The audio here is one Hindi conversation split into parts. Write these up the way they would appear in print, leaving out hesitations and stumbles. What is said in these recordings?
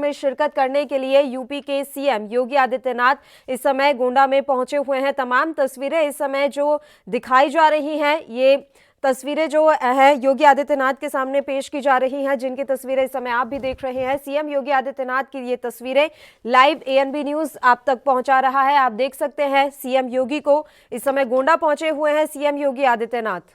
में शिरकत करने के लिए यूपी के सीएम योगी आदित्यनाथ इस समय गोंडा में पहुंचे हुए हैं। तमाम तस्वीरें इस समय जो दिखाई जा रही हैं, ये तस्वीरें जो है योगी आदित्यनाथ के सामने पेश की जा रही हैं, जिनकी तस्वीरें इस समय आप भी देख रहे हैं। सीएम योगी आदित्यनाथ की ये तस्वीरें लाइव एएनबी न्यूज आप तक पहुंचा रहा है। आप देख सकते हैं सीएम योगी को, इस समय गोंडा पहुंचे हुए हैं सीएम योगी आदित्यनाथ।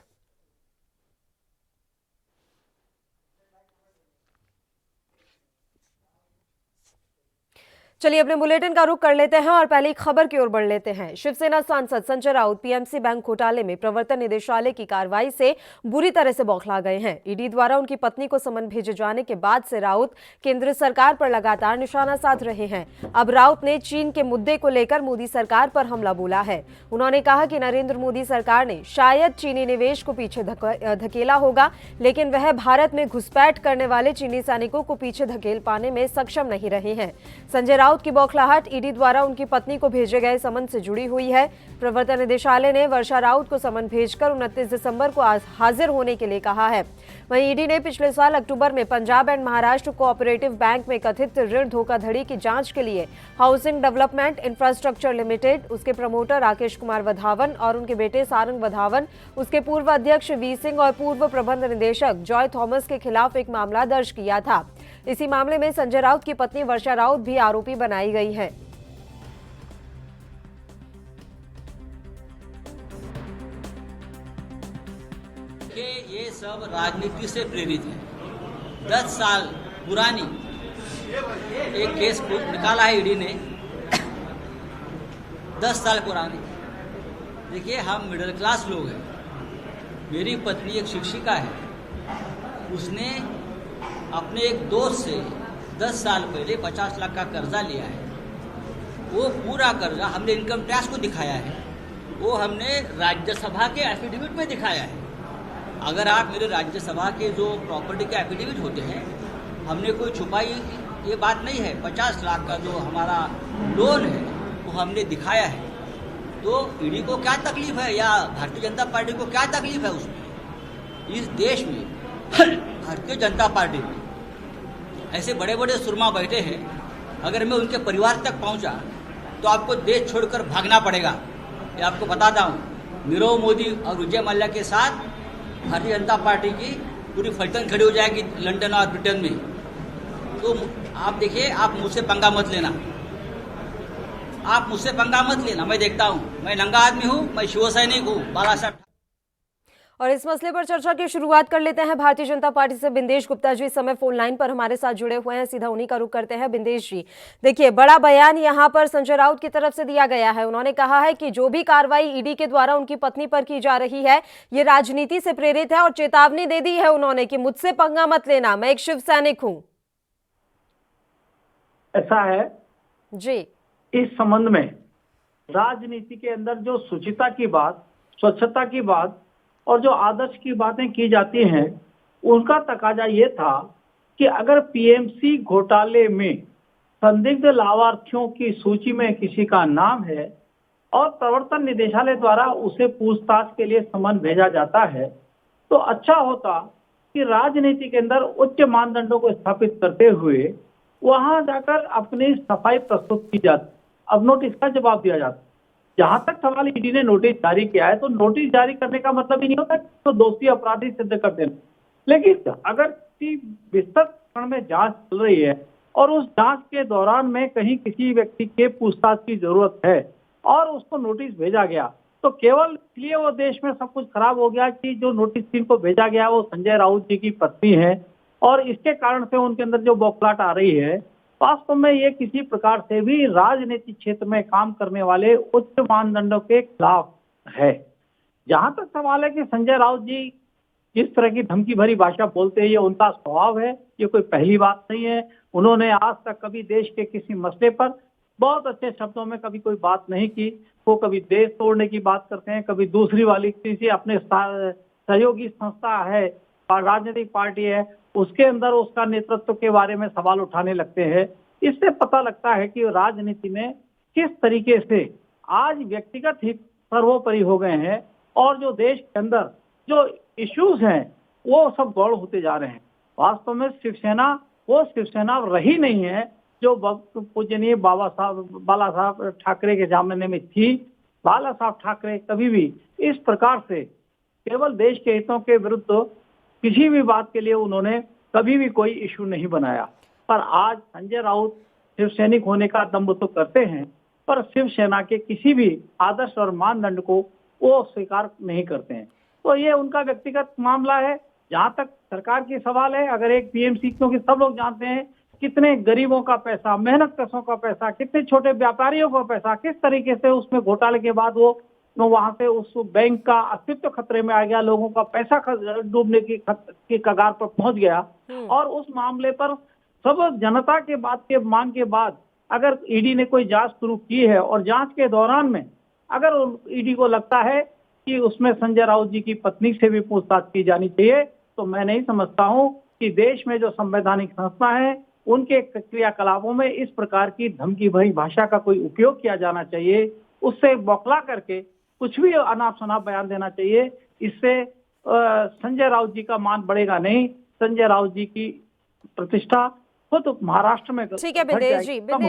चलिए अपने बुलेटिन का रुख कर लेते हैं और पहले खबर की ओर बढ़ लेते हैं। शिवसेना सांसद संजय राउत पीएमसी बैंक घोटाले में प्रवर्तन निदेशालय की कार्रवाई से बुरी तरह से बौखला गए हैं। ईडी द्वारा उनकी पत्नी को समन भेजे जाने के बाद से राउत केंद्र सरकार पर लगातार निशाना साध रहे हैं। अब राउत ने चीन के मुद्दे को लेकर मोदी सरकार पर हमला बोला है। उन्होंने कहा कि नरेंद्र मोदी सरकार ने शायद चीनी निवेश को पीछे धकेला होगा, लेकिन वह भारत में घुसपैठ करने वाले चीनी सैनिकों को पीछे धकेल पाने में सक्षम नहीं रहे हैं। संजय राउत की बौखलाहट ईडी द्वारा उनकी पत्नी को भेजे गए समन से जुड़ी हुई है। प्रवर्तन निदेशालय ने वर्षा राउत को समन भेजकर 29 दिसंबर को हाजिर होने के लिए कहा है। वहीं ईडी ने पिछले साल अक्टूबर में Punjab and Maharashtra cooperative bank में कथित ऋण धोखाधड़ी की जांच के लिए हाउसिंग डेवलपमेंट इंफ्रास्ट्रक्चर लिमिटेड, उसके प्रमोटर राकेश कुमार वधावन और उनके बेटे सारंग वधावन, उसके पूर्व अध्यक्ष वी सिंह और पूर्व प्रबंध निदेशक जॉय थॉमस के खिलाफ एक मामला दर्ज किया था। इसी मामले में संजय राउत की पत्नी वर्षा राउत भी आरोपी बनाई गई है। ये सब राजनीति से प्रेरित है। 10 साल पुरानी एक केस को निकाला है ईडी ने, 10 साल पुरानी। देखिए, हम मिडिल क्लास लोग हैं। मेरी पत्नी एक शिक्षिका है, उसने अपने एक दोस्त से 10 साल पहले 50 लाख का कर्जा लिया है। वो पूरा कर्जा हमने इनकम टैक्स को दिखाया है, वो हमने राज्यसभा के एफिडेविट में दिखाया है। अगर आप मेरे राज्यसभा के जो प्रॉपर्टी के एफिडेविट होते हैं, हमने कोई छुपाई ये बात नहीं है। 50 लाख का जो हमारा लोन है वो हमने दिखाया है। तो ईडी को क्या तकलीफ है या भारतीय जनता पार्टी को क्या तकलीफ है उसमें? इस देश में भारतीय जनता पार्टी में ऐसे बड़े बड़े सुरमा बैठे हैं, अगर मैं उनके परिवार तक पहुंचा तो आपको देश छोड़कर भागना पड़ेगा। ये आपको बताता हूँ। नीरव मोदी और विजय मल्ल्या के साथ भारतीय जनता पार्टी की पूरी फलटन खड़ी हो जाएगी लंदन और ब्रिटेन में। तो आप देखिए, आप मुझसे पंगा मत लेना, आप मुझसे पंगा मत लेना। मैं देखता हूँ, मैं नंगा आदमी हूँ, मैं शिवसैनिक हूँ, बाला साहब। और इस मसले पर चर्चा की शुरुआत कर लेते हैं भारतीय जनता पार्टी से। बिंदेश गुप्ता जी इस समय फोन लाइन पर हमारे साथ जुड़े हुए हैं, सीधा उन्हीं का रुख करते हैं। बिंदेश जी, देखिए, बड़ा बयान यहां पर संजय राउत की तरफ से दिया गया है। उन्होंने कहा है कि जो भी कार्रवाई ईडी के द्वारा उनकी पत्नी पर की जा रही है, ये राजनीति से प्रेरित है और चेतावनी दे दी है उन्होंने कि मुझसे पंगा मत लेना, मैं एक शिव सैनिक हूं। ऐसा है जी, इस संबंध में राजनीति के अंदर जो शुचिता की बात, स्वच्छता की बात और जो आदर्श की बातें की जाती हैं, उनका तकाजा ये था कि अगर पीएमसी घोटाले में संदिग्ध लाभार्थियों की सूची में किसी का नाम है और प्रवर्तन निदेशालय द्वारा उसे पूछताछ के लिए समन भेजा जाता है, तो अच्छा होता कि राजनीति के अंदर उच्च मानदंडों को स्थापित करते हुए वहां जाकर अपनी सफाई प्रस्तुत की जाती, अब नोटिस का जवाब दिया जाता। जहां तक सवाल ईडी ने नोटिस जारी किया है, तो नोटिस जारी करने का मतलब ही नहीं होता तो दोषी अपराधी सिद्ध कर देना। लेकिन अगर किसी विस्तृत प्रकरण में जांच चल रही है और उस जांच के दौरान में कहीं किसी व्यक्ति के पूछताछ की जरूरत है और उसको नोटिस भेजा गया, तो केवल इसलिए वो देश में सब कुछ खराब हो गया कि जो नोटिस जिनको भेजा गया वो संजय राउत जी की पत्नी है और इसके कारण से उनके अंदर जो बौखलाहट आ रही है, वास्तव में ये किसी प्रकार से भी राजनीतिक क्षेत्र में काम करने वाले उच्च मानदंडों के खिलाफ है। जहां तक सवाल है कि संजय राउत जी जिस तरह की धमकी भरी भाषा बोलते हैं, ये उनका स्वभाव है, ये कोई पहली बात नहीं है। उन्होंने आज तक कभी देश के किसी मसले पर बहुत अच्छे शब्दों में कभी कोई बात नहीं की। वो कभी देश तोड़ने की बात करते हैं, कभी दूसरी वाली किसी अपने सहयोगी संस्था है, राजनीतिक पार्टी है, उसके अंदर उसका नेतृत्व के बारे में सवाल उठाने लगते हैं। इससे पता लगता है कि राजनीति में किस तरीके से आज व्यक्तिगत हित सर्वोपरि हो गए हैं और जो देश के अंदर जो इश्यूज हैं वो सब गौड़ होते जा रहे हैं। वास्तव में शिवसेना वो शिवसेना रही नहीं है जो पूजनीय बाला साहब ठाकरे के जमाने में थी। बाला साहब ठाकरे कभी भी इस प्रकार से केवल देश के हितों के विरुद्ध किसी भी बात के लिए उन्होंने कभी भी कोई इशू नहीं बनाया। पर आज संजय राउत शिव सैनिक होने का दम्भ तो करते हैं, पर शिवसेना के किसी भी आदर्श और मानदंड को वो स्वीकार नहीं करते हैं। तो ये उनका व्यक्तिगत मामला है। जहाँ तक सरकार की सवाल है, अगर एक पीएमसी, क्योंकि सब लोग जानते हैं कितने गरीबों का पैसा, मेहनत कशों का पैसा, कितने छोटे व्यापारियों का पैसा किस तरीके से उसमें घोटाले के बाद वो वहां से उस बैंक का अस्तित्व खतरे में आ गया, लोगों का पैसा डूबने की कगार पर पहुंच गया। और उस मामले पर सब जनता के बात के मांग के बाद अगर ईडी ने कोई जांच शुरू की है और जांच के दौरान में अगर ईडी को लगता है कि उसमें संजय राउत जी की पत्नी से भी पूछताछ की जानी चाहिए, तो मैं नहीं समझता हूं कि देश में जो संवैधानिक संस्था है उनके क्रियाकलापों में इस प्रकार की धमकी भरी भाषा का कोई उपयोग किया जाना चाहिए। उससे बौखला करके कुछ भी अनाप शनाप बयान देना चाहिए। इससे संजय राउत जी का मान बढ़ेगा नहीं, संजय राउत जी की प्रतिष्ठा खुद महाराष्ट्र में ठीक है बिंदेश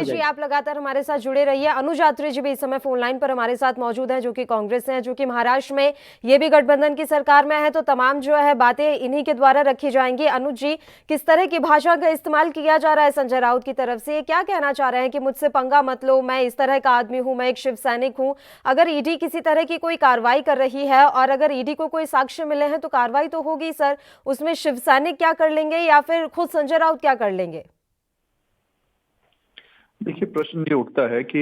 जी, आप लगातार हमारे साथ जुड़े रहिए। अनुज यात्री जी भी इस समय फोन लाइन पर हमारे साथ मौजूद हैं, जो कि कांग्रेस से हैं, जो कि महाराष्ट्र में ये भी गठबंधन की सरकार में है, तो तमाम जो है बातें इन्हीं के द्वारा रखी जाएंगी। अनुज जी, किस तरह की भाषा का इस्तेमाल किया जा रहा है संजय राउत की तरफ से? क्या कहना चाह रहे हैं कि मुझसे पंगा मत लो, मैं इस तरह का आदमी हूं, मैं एक शिव सैनिक हूं। अगर ईडी किसी तरह की कोई कार्रवाई कर रही है और अगर ईडी को कोई साक्ष्य मिले हैं तो कार्रवाई तो होगी सर, उसमें शिव सैनिक क्या कर लेंगे या फिर खुद संजय राउत क्या कर लेंगे? देखिए, प्रश्न ये उठता है कि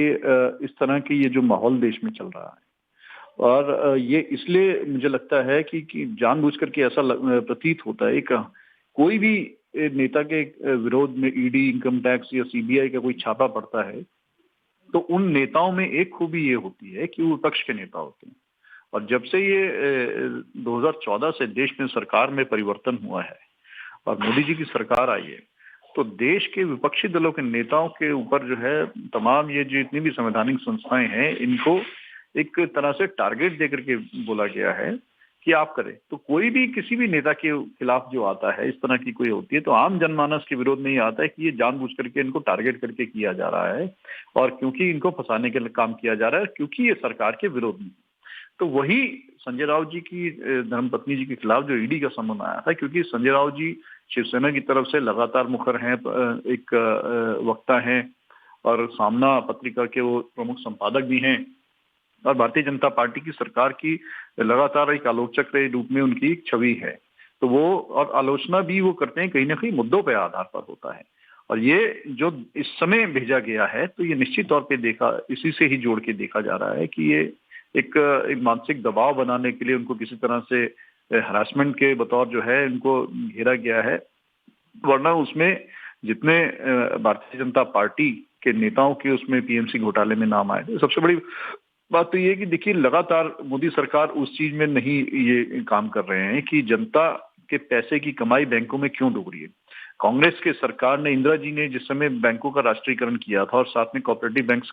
इस तरह की ये जो माहौल देश में चल रहा है और ये इसलिए मुझे लगता है कि जानबूझ करके ऐसा प्रतीत होता है कि कोई भी नेता के विरोध में ईडी, इनकम टैक्स या सीबीआई का कोई छापा पड़ता है तो उन नेताओं में एक खूबी ये होती है कि वो विपक्ष के नेता होते हैं। और जब से ये 2014 से देश में सरकार में परिवर्तन हुआ है और मोदी जी की सरकार आई है, तो देश के विपक्षी दलों के नेताओं के ऊपर जो है तमाम ये जो इतनी भी संवैधानिक संस्थाएं हैं, इनको एक तरह से टारगेट देकर के बोला गया है कि आप करें। तो कोई भी किसी भी नेता के खिलाफ जो आता है, इस तरह की कोई होती है, तो आम जनमानस के विरोध में ये आता है कि ये जानबूझ करके इनको टारगेट करके किया जा रहा है और क्योंकि इनको फंसाने के लिए काम किया जा रहा है, क्योंकि ये सरकार के विरोध में। तो वही संजय राउत जी की धर्मपत्नी जी के खिलाफ जो ईडी का समन आया था, क्योंकि संजय राउत जी शिवसेना की तरफ से लगातार मुखर हैं, एक वक्ता हैं और सामना पत्रिका के वो प्रमुख संपादक भी हैं और भारतीय जनता पार्टी की सरकार की लगातार एक आलोचक के रूप में उनकी एक छवि है। तो वो और आलोचना भी वो करते हैं कहीं ना कहीं मुद्दों पर आधार पर होता है। और ये जो इस समय भेजा गया है, तो ये निश्चित तौर पे देखा, इसी से ही जोड़ के देखा जा रहा है कि ये एक मानसिक दबाव बनाने के लिए उनको किसी तरह से हरासमेंट के बतौर जो है इनको घेरा गया है। वरना उसमें जितने भारतीय जनता पार्टी के नेताओं के उसमें पीएमसी घोटाले में नाम आए थे, सबसे बड़ी बात तो ये कि देखिए लगातार मोदी सरकार उस चीज में नहीं ये काम कर रहे हैं कि जनता के पैसे की कमाई बैंकों में क्यों डूब रही है। कांग्रेस के सरकार ने, इंदिरा जी ने जिस समय बैंकों का राष्ट्रीयकरण किया था और साथ में कोऑपरेटिव बैंक्स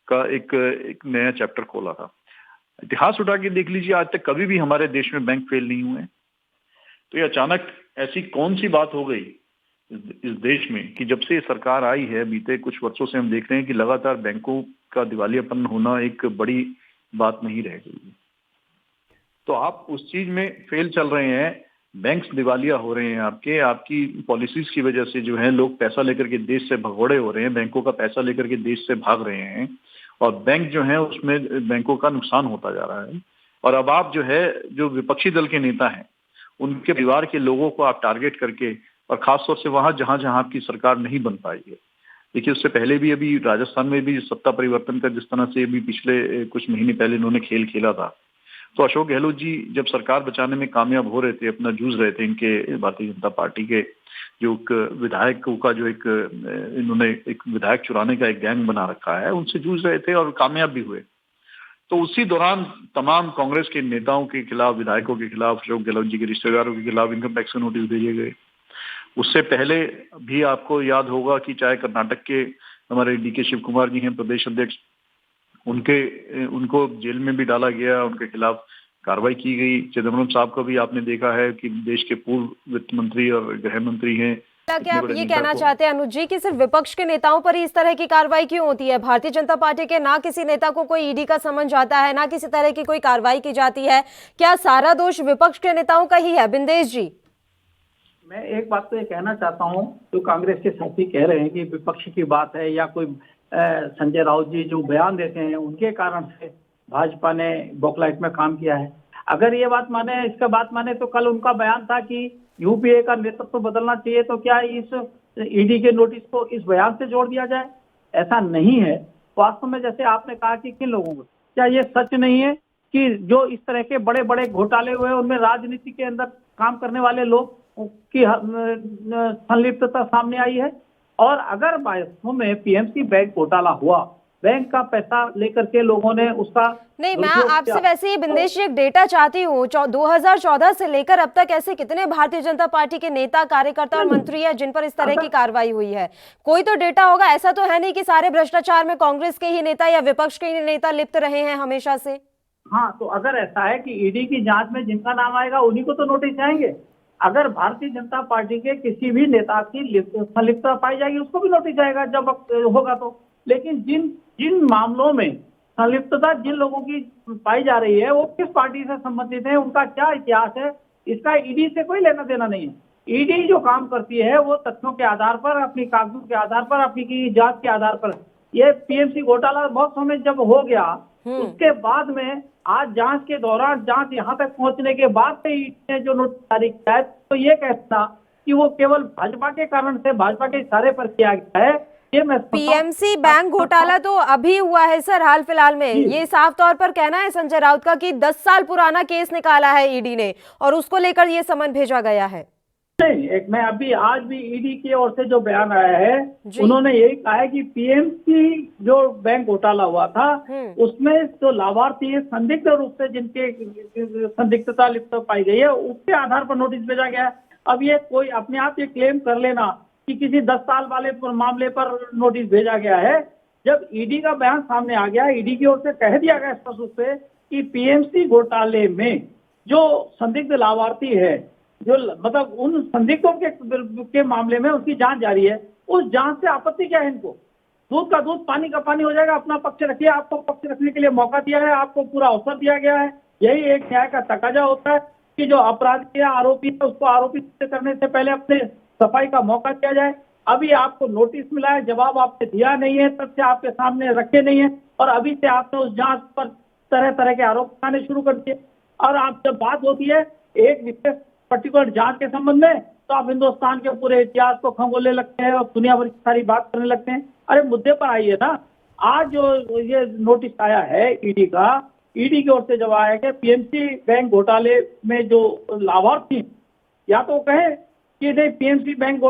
का एक नया चैप्टर खोला था, इतिहास उठा के देख लीजिए, आज तक कभी भी हमारे देश में बैंक फेल नहीं हुए। तो ये अचानक ऐसी कौन सी बात हो गई इस देश में कि जब से ये सरकार आई है, बीते कुछ वर्षों से हम देख रहे हैं कि लगातार बैंकों का दिवालियापन होना एक बड़ी बात नहीं रह गई। तो आप उस चीज में फेल चल रहे हैं, बैंक्स दिवालिया हो रहे हैं, आपकी पॉलिसीज की वजह से जो है लोग पैसा लेकर के देश से भगोड़े हो रहे हैं, बैंकों का पैसा लेकर के देश से भाग रहे हैं और बैंक जो है उसमें बैंकों का नुकसान होता जा रहा है। और अब आप जो है जो विपक्षी दल के नेता हैं, उनके परिवार के लोगों को आप टारगेट करके, और खासतौर से वहां जहां जहां आपकी सरकार नहीं बन पाई है। देखिए, उससे पहले भी अभी राजस्थान में भी सत्ता परिवर्तन का जिस तरह से अभी पिछले कुछ महीने पहले इन्होंने खेल खेला था, तो अशोक गहलोत जी जब सरकार बचाने में कामयाब हो रहे थे, अपना जूझ रहे थे, इनके भारतीय जनता पार्टी के जो विधायकों का जो इन्होंने एक विधायक चुराने का एक गैंग बना रखा है, उनसे जूझ रहे थे और कामयाब भी हुए। तो उसी दौरान तमाम कांग्रेस के नेताओं के खिलाफ, विधायकों के खिलाफ, अशोक गहलोत जी के रिश्तेदारों के खिलाफ इनकम टैक्स के नोटिस भेजे गए। उससे पहले भी आपको याद होगा कि चाहे कर्नाटक के हमारे डीके शिव कुमार जी हैं प्रदेश अध्यक्ष, उनको जेल में भी डाला गया, उनके खिलाफ कार्रवाई की गई। चिदम्बरम साहब का भी आपने देखा है कि देश के पूर्व वित्त मंत्री और गृह मंत्री हैं, क्या आप ये कहना चाहते हैं अनुज जी कि सिर्फ विपक्ष के नेताओं पर ही इस तरह की कार्रवाई क्यों होती है? भारतीय जनता पार्टी के ना किसी नेता को कोई ईडी का समन जाता है, ना किसी तरह की कोई कार्रवाई की जाती है, क्या सारा दोष विपक्ष के नेताओं का ही है? बिंदेश जी, मैं एक बात तो ये कहना चाहता हूँ, जो कांग्रेस के साथी कह रहे हैं कि विपक्ष की बात है या कोई संजय राउत जी जो बयान देते हैं उनके कारण से भाजपा ने बॉकलाइट में काम किया है। अगर ये बात माने, इसका बात माने तो कल उनका बयान था कि यूपीए का नेतृत्व तो बदलना चाहिए, तो क्या इस ईडी के नोटिस को इस बयान से जोड़ दिया जाए? ऐसा नहीं है। वास्तव में जैसे आपने कहा कि किन लोगों को, क्या ये सच नहीं है कि जो इस तरह के बड़े बड़े घोटाले हुए उनमें राजनीति के अंदर काम करने वाले लोग की संलिप्तता सामने आई है? और अगर वास्तव में पीएमसी बैंक घोटाला हुआ, बैंक का पैसा लेकर के लोगों ने उसका नहीं, मैं आपसे वैसे ही बिंदेश जी एक डेटा चाहती हूँ। 2014 से लेकर अब तक ऐसे कितने भारतीय जनता पार्टी के नेता, कार्यकर्ता और मंत्री हैं जिन पर इस तरह की कार्रवाई हुई है? कोई तो डेटा होगा। ऐसा तो है नहीं कि सारे भ्रष्टाचार में कांग्रेस के ही नेता या विपक्ष के ही नेता लिप्त रहे हैं हमेशा से। हाँ, तो अगर ऐसा है कि ईडी की जांच में जिनका नाम आएगा उन्हीं को तो नोटिस जाएंगे। अगर भारतीय जनता पार्टी के किसी भी नेता की संलिप्तता पाई जाएगी उसको भी नोटिस जाएगा जब होगा तो। लेकिन जिन मामलों में संलिप्तता जिन लोगों की पाई जा रही है वो किस पार्टी से संबंधित है, उनका क्या इतिहास है, इसका ईडी से कोई लेना देना नहीं है। ईडी जो काम करती है वो तथ्यों के आधार पर, अपनी कागजों के आधार पर, अपनी जांच के आधार पर। ये पीएमसी घोटाला बहुत समय जब हो गया उसके बाद में आज जांच के दौरान, जांच यहाँ तक पहुंचने के बाद से ईडी ने जो नोटिस जारी किया है, तो ये कहता कि वो केवल भाजपा के कारण से, भाजपा के इशारे पर किया गया है। पीएमसी बैंक घोटाला तो अभी हुआ है सर, हाल फिलहाल में। ये साफ तौर पर कहना है संजय राउत का कि 10 साल पुराना केस निकाला है ईडी ने और उसको लेकर ये समन भेजा गया है। नहीं, एक मैं अभी आज भी ईडी की ओर से जो बयान आया है उन्होंने यही कहा है कि पीएमसी जो बैंक घोटाला हुआ था उसमें जो लाभार्थी है संदिग्ध रूप से जिनके संदिग्धता लिप्त पाई गई है उसके आधार पर नोटिस भेजा गया है। अब ये कोई अपने आप ये क्लेम कर लेना कि किसी 10 साल वाले मामले पर नोटिस भेजा गया है, जब ईडी का बयान सामने आ गया, ईडी की ओर से कह दिया गया स्पष्ट रूप से कि पीएमसी घोटाले में जो संदिग्ध लाभार्थी है, जो मतलब उन संदिग्धों के मामले में उसकी जांच जारी है, उस जांच से आपत्ति क्या है इनको? दूध का दूध पानी का पानी हो जाएगा। अपना पक्ष रखिए, आपको पक्ष रखने के लिए मौका दिया है, आपको पूरा अवसर दिया गया है। यही एक न्याय का तकाजा होता है कि जो अपराधी या आरोपी है उसको आरोपी करने से पहले अपने सफाई का मौका दिया जाए। अभी आपको नोटिस मिला है, जवाब आपने दिया नहीं है, तथ्य आपके सामने रखे नहीं है और अभी से आपने उस जांच पर तरह तरह के आरोप लगाने शुरू कर दिए। और आप जब बात होती है एक विशेष पर्टिकुलर जांच के संबंध में तो आप हिंदुस्तान के पूरे इतिहास को खंगोलने लगते हैं और दुनिया भर की सारी बात करने लगते हैं। अरे मुद्दे पर आइए ना। आज जो ये नोटिस आया है ईडी का, ईडी की ओर से जब आया कि पीएमसी बैंक घोटाले में जो लाभार्थी, या तो कहें कि नहीं पीएमसी बैंक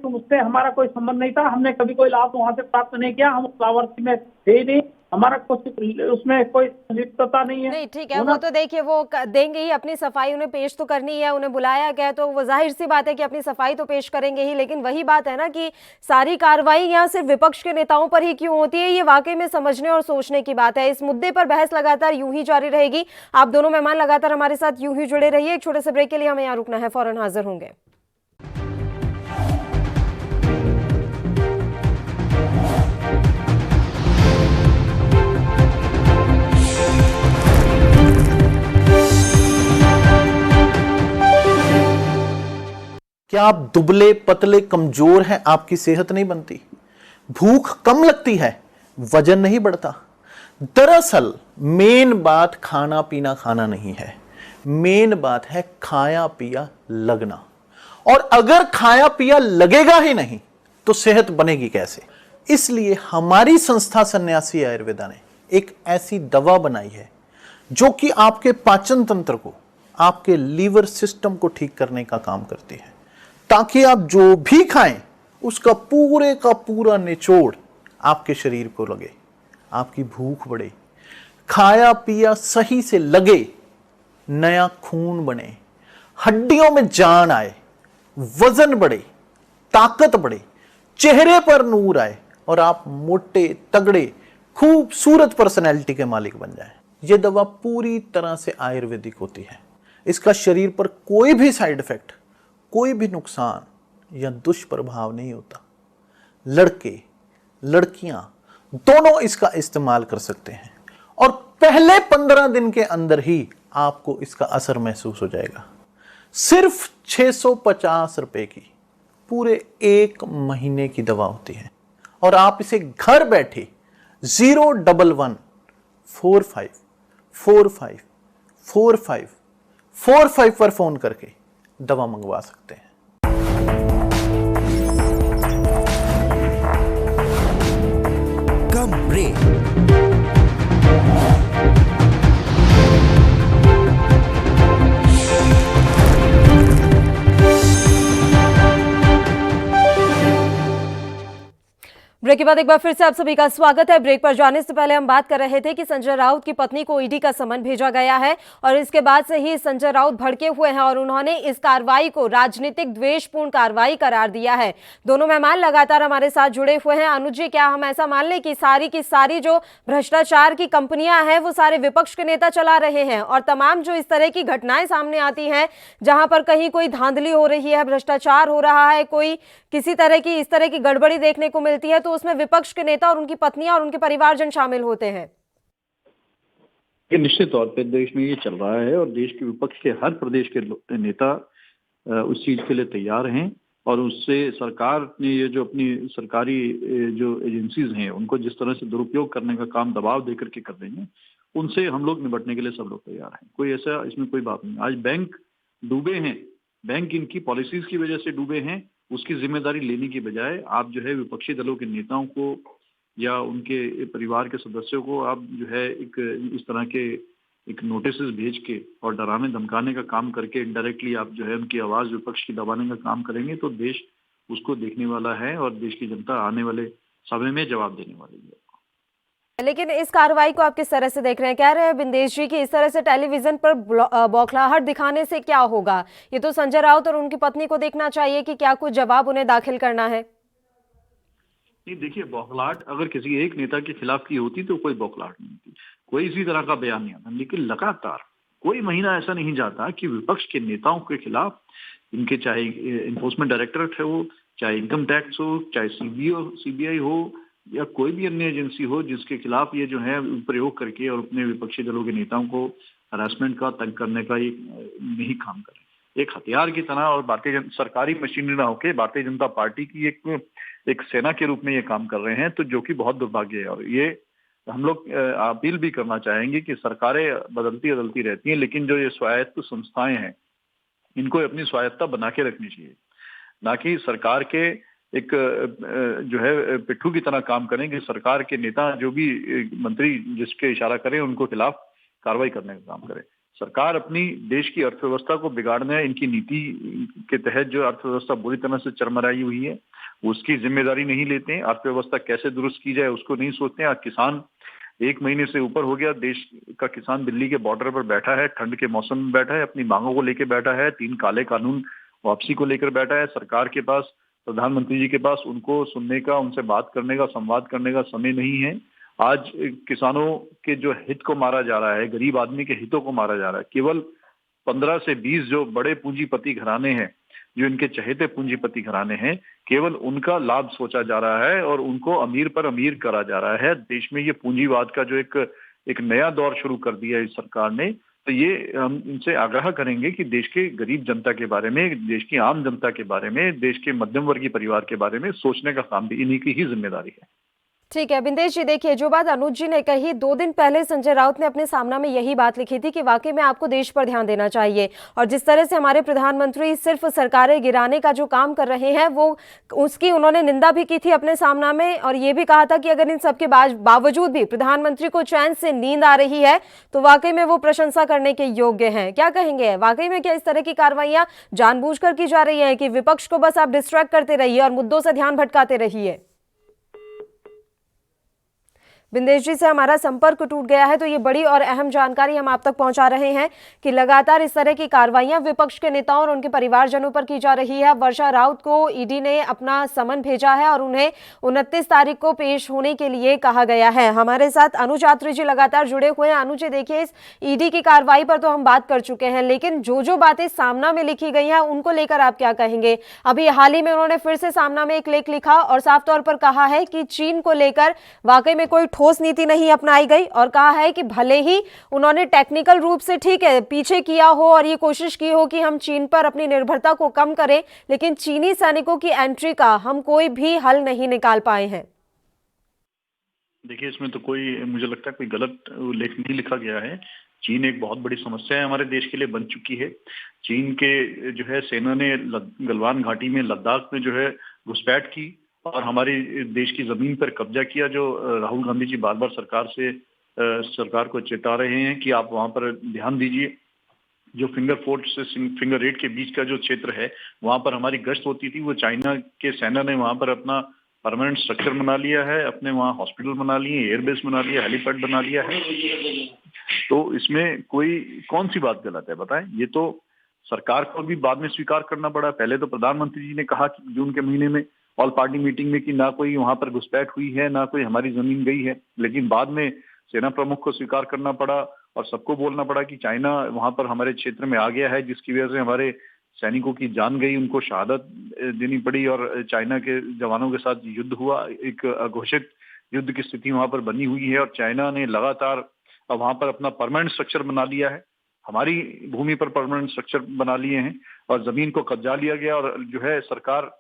उससे हमारा कोई संबंध नहीं था, हमने कभी कोई लाभ वहां से प्राप्त नहीं किया, हम उस लाभार्थी में थे ही नहीं, हमारा कुछ उसमें कोई संलिप्तता नहीं है। नहीं, ठीक है, वो तो देखिए वो देंगे ही अपनी सफाई, उन्हें पेश तो करनी है, उन्हें बुलाया गया तो वो जाहिर सी बात है कि अपनी सफाई तो पेश करेंगे ही। लेकिन वही बात है ना कि सारी कार्रवाई यहाँ सिर्फ विपक्ष के नेताओं पर ही क्यों होती है, ये वाकई में समझने और सोचने की बात है। इस मुद्दे पर बहस लगातार यूं ही जारी रहेगी। आप दोनों मेहमान लगातार हमारे साथ यूं ही जुड़े रहिए। एक छोटे से ब्रेक के लिए हमें यहाँ रुकना है, फौरन हाजिर होंगे। क्या आप दुबले पतले कमजोर हैं, आपकी सेहत नहीं बनती, भूख कम लगती है, वजन नहीं बढ़ता? दरअसल मेन बात खाना पीना खाना नहीं है, मेन बात है खाया पिया लगना। और अगर खाया पिया लगेगा ही नहीं तो सेहत बनेगी कैसे? इसलिए हमारी संस्था सन्यासी आयुर्वेदा ने एक ऐसी दवा बनाई है जो कि आपके पाचन तंत्र को, आपके लीवर सिस्टम को ठीक करने का काम करती है, ताकि आप जो भी खाएं उसका पूरे का पूरा निचोड़ आपके शरीर को लगे, आपकी भूख बढ़े, खाया पिया सही से लगे, नया खून बने, हड्डियों में जान आए, वजन बढ़े, ताकत बढ़े, चेहरे पर नूर आए और आप मोटे तगड़े खूबसूरत पर्सनैलिटी के मालिक बन जाएं। यह दवा पूरी तरह से आयुर्वेदिक होती है। इसका शरीर पर कोई भी साइड इफेक्ट, कोई भी नुकसान या दुष्प्रभाव नहीं होता। लड़के लड़कियां दोनों इसका इस्तेमाल कर सकते हैं और पहले 15 दिन के अंदर ही आपको इसका असर महसूस हो जाएगा। सिर्फ 650 रुपए की पूरे 1 महीने की दवा होती है और आप इसे घर बैठे 01145454545 पर फोन करके दवा मंगवा सकते हैं। कम ब्रेक। ब्रेक के बाद एक बार फिर से आप सभी का स्वागत है। ब्रेक पर जाने से पहले हम बात कर रहे थे कि संजय राउत की पत्नी को ईडी का समन भेजा गया है और इसके बाद से ही संजय राउत भड़के हुए हैं और उन्होंने इस कार्रवाई को राजनीतिक द्वेषपूर्ण कार्रवाई करार दिया है। दोनों मेहमान लगातार हमारे साथ जुड़े हुए हैं। अनुज जी, क्या हम ऐसा मान लें कि सारी की सारी जो भ्रष्टाचार की कंपनियां हैं वो सारे विपक्ष के नेता चला रहे हैं और तमाम जो इस तरह की घटनाएं सामने आती हैं जहां पर कहीं कोई धांधली हो रही है, भ्रष्टाचार हो रहा है, कोई किसी तरह की इस तरह की गड़बड़ी देखने को मिलती है, तो उसमें विपक्ष के नेता और उनकी पत्नियां और उनके परिवारजन शामिल होते हैं? ये निश्चित तौर पे देश में ये चल रहा है और देश के विपक्ष के हर प्रदेश के नेता उस चीज के लिए तैयार हैं और उससे सरकार ने ये जो अपनी सरकारी जो एजेंसीज हैं उनको जिस तरह से दुरुपयोग करने का काम दबाव देकर के कर रही हैं, उनसे हम लोग निपटने के लिए सब लोग तैयार हैं। कोई ऐसा इसमें कोई बात नहीं। आज बैंक डूबे हैं, बैंक इनकी पॉलिसीज की वजह से डूबे हैं, उसकी जिम्मेदारी लेने की बजाय आप जो है विपक्षी दलों के नेताओं को या उनके परिवार के सदस्यों को आप जो है एक इस तरह के एक नोटिस भेज के और डराने धमकाने का काम करके इनडायरेक्टली आप जो है उनकी आवाज विपक्ष की दबाने का काम करेंगे तो देश उसको देखने वाला है और देश की जनता आने वाले समय में जवाब देने वाली है। लेकिन इस कार्रवाई को आप किस तरह से देख रहे हैं? कह रहे हैं बिंदेश जी कि इस तरह से टेलीविजन पर बौखलाहट दिखाने से क्या होगा? ये तो संजय राउत और उनकी पत्नी को देखना चाहिए कि क्या कुछ जवाब उन्हें दाखिल करना है। नहीं, देखिए, बौखलाहट अगर किसी एक नेता के खिलाफ की होती तो कोई बौखलाहट नहीं होती, कोई इसी तरह का बयान नहीं आता। लेकिन लगातार कोई महीना ऐसा नहीं जाता कि विपक्ष के नेताओं के खिलाफ, इनके चाहे इन्फोर्समेंट डायरेक्टरेट हो, चाहे इनकम टैक्स हो, चाहे सीबीआई हो या कोई भी अन्य एजेंसी हो, जिसके खिलाफ ये जो है प्रयोग करके और अपने विपक्षी दलों के नेताओं को हरासमेंट का, तंग करने का ये नहीं काम करें। एक हथियार की तरह और सरकारी मशीनरी ना होकर भारतीय जनता पार्टी की एक सेना के रूप में ये काम कर रहे हैं, तो जो कि बहुत दुर्भाग्य है। और ये हम लोग अपील भी करना चाहेंगे कि सरकारें बदलती बदलती रहती हैं, लेकिन जो ये स्वायत्त संस्थाएं हैं इनको अपनी स्वायत्तता बना के रखनी चाहिए, ना कि सरकार के एक जो है पिट्ठू की तरह काम करें कि सरकार के नेता जो भी मंत्री जिसके इशारा करें उनको खिलाफ कार्रवाई करने का काम करें। सरकार अपनी देश की अर्थव्यवस्था को बिगाड़ने, इनकी नीति के तहत जो अर्थव्यवस्था बुरी तरह से चरमराई हुई है उसकी जिम्मेदारी नहीं लेते हैं। अर्थव्यवस्था कैसे दुरुस्त की जाए उसको नहीं सोचते हैं। किसान 1 महीने से ऊपर हो गया, देश का किसान दिल्ली के बॉर्डर पर बैठा है, ठंड के मौसम में बैठा है, अपनी मांगों को लेकर बैठा है, 3 काले कानून वापसी को लेकर बैठा है। सरकार के पास, प्रधानमंत्री जी के पास उनको सुनने का, उनसे बात करने का, संवाद करने का समय नहीं है। आज किसानों के जो हित को मारा जा रहा है, गरीब आदमी के हितों को मारा जा रहा है। केवल 15 से 20 जो बड़े पूंजीपति घराने हैं, जो इनके चहेते पूंजीपति घराने हैं, केवल उनका लाभ सोचा जा रहा है और उनको अमीर पर अमीर करा जा रहा है। देश में ये पूंजीवाद का जो एक नया दौर शुरू कर दिया है इस सरकार ने, तो ये हम इनसे आग्रह करेंगे कि देश के गरीब जनता के बारे में, देश की आम जनता के बारे में, देश के मध्यम वर्गीय परिवार के बारे में सोचने का काम भी इन्हीं की ही जिम्मेदारी है। ठीक है बिंदेश जी, देखिए जो बात अनुज जी ने कही, 2 दिन पहले संजय राउत ने अपने सामना में यही बात लिखी थी कि वाकई में आपको देश पर ध्यान देना चाहिए और जिस तरह से हमारे प्रधानमंत्री सिर्फ सरकारें गिराने का जो काम कर रहे हैं वो उसकी उन्होंने निंदा भी की थी अपने सामना में और ये भी कहा था कि अगर इन सबके बावजूद भी प्रधानमंत्री को चैन से नींद आ रही है तो वाकई में वो प्रशंसा करने के योग्य हैं। क्या कहेंगे, वाकई में क्या इस तरह की कार्रवाइयां जानबूझकर की जा रही है कि विपक्ष को बस आप डिस्ट्रैक्ट करते रहिए और मुद्दों से ध्यान भटकाते रहिए? बिंदेश जी से हमारा संपर्क टूट गया है, तो ये बड़ी और अहम जानकारी हम आप तक पहुंचा रहे हैं कि लगातार इस तरह की कार्रवाइयां विपक्ष के नेताओं और उनके परिवारजनों पर की जा रही है। वर्षा राउत को ईडी ने अपना समन भेजा है और उन्हें 29 तारीख को पेश होने के लिए कहा गया है। हमारे साथ अनुज आत्री जी लगातार जुड़े हुए हैं। अनुज जी, देखिए, इस ईडी की कार्रवाई पर तो हम बात कर चुके हैं, लेकिन जो बातें सामना में लिखी गई हैं उनको लेकर आप क्या कहेंगे? अभी हाल ही में उन्होंने फिर से सामना में एक लेख लिखा और साफ तौर पर कहा है कि चीन को लेकर वाकई में कोई ठोस नीति नहीं अपनाई गई, और कहा है कि भले ही उन्होंने टेक्निकल रूप से ठीक है पीछे किया हो और ये कोशिश की हो कि हम चीन पर अपनी निर्भरता को कम करें, लेकिन चीनी सैनिकों की एंट्री का हम कोई भी हल नहीं निकाल पाए हैं। देखिए, इसमें तो कोई, मुझे लगता है कोई गलत लेख नहीं लिखा गया है। चीन एक बहुत बड़ी समस्या है हमारे देश के लिए बन चुकी है। चीन के जो है सेना ने गलवान घाटी में, लद्दाख में जो है घुसपैठ की और हमारे देश की जमीन पर कब्जा किया, जो राहुल गांधी जी बार बार सरकार को चेता रहे हैं कि आप वहां पर ध्यान दीजिए। जो फिंगर 4 से फिंगर 8 के बीच का जो क्षेत्र है, वहां पर हमारी गश्त होती थी। वो चाइना के सेना ने वहां पर अपना परमानेंट स्ट्रक्चर बना लिया है, अपने वहाँ हॉस्पिटल बना लिए, एयरबेस बना लिया, हेलीपैड बना लिया है। तो इसमें कौन सी बात गलत है बताएं? ये तो सरकार को भी बाद में स्वीकार करना पड़ा। पहले तो प्रधानमंत्री जी ने कहा कि जून के महीने में ऑल पार्टी मीटिंग में कि ना कोई वहां पर घुसपैठ हुई है, ना कोई हमारी जमीन गई है, लेकिन बाद में सेना प्रमुख को स्वीकार करना पड़ा और सबको बोलना पड़ा कि चाइना वहां पर हमारे क्षेत्र में आ गया है, जिसकी वजह से हमारे सैनिकों की जान गई, उनको शहादत देनी पड़ी और चाइना के जवानों के साथ युद्ध हुआ। एक अघोषित युद्ध की स्थिति वहां पर बनी हुई है और चाइना ने लगातार वहां पर अपना परमानेंट स्ट्रक्चर बना लिया है। हमारी भूमि पर परमानेंट स्ट्रक्चर बना लिए हैं और जमीन को कब्जा लिया गया और जो है सरकार